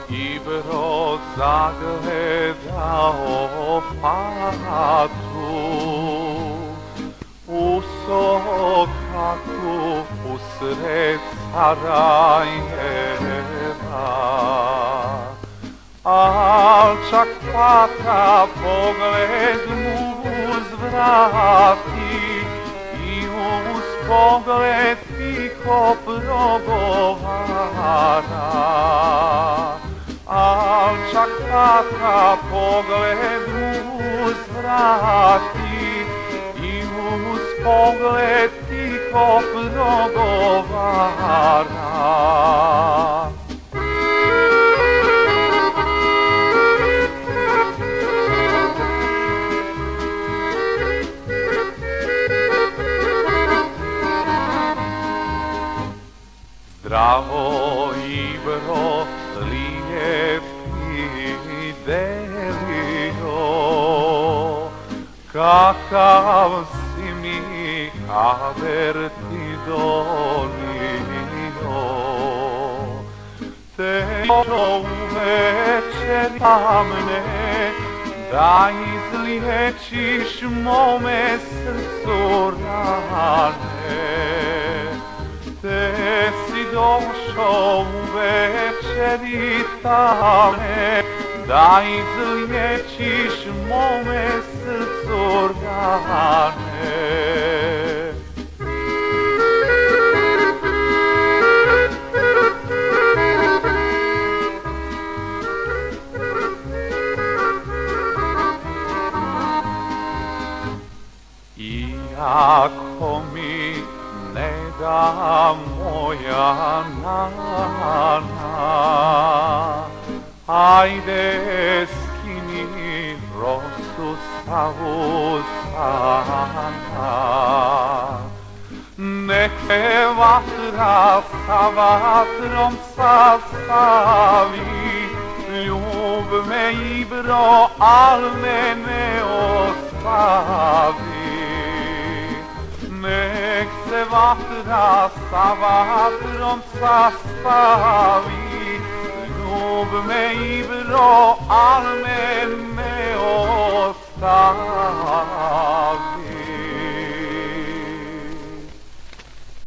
i bro zagledao fatu u Sokatu usred Sarajeva. Al čak fata pogled mu uzvrati i uz pogled tiho progovara. Al čak fata pogled mu uzvrati i uz pogled tiho progovara. Zdravo Ibro, lijepi Delio, kakav si mi kaver ti donio. Te uvečer tamne, da izliječiš mome srcu rane. Te si došao u večeri tame, da izliječiš mome srcu rane. Iako mi ne da moja nana, ajde skini rosu sa usana. Nek se vatra sa vatrom sastavi, ljub me Ibro, al me ne ostavi. Nek se vatra sa vatrom sastavi, ljub me Ibro, al me ne ostavi.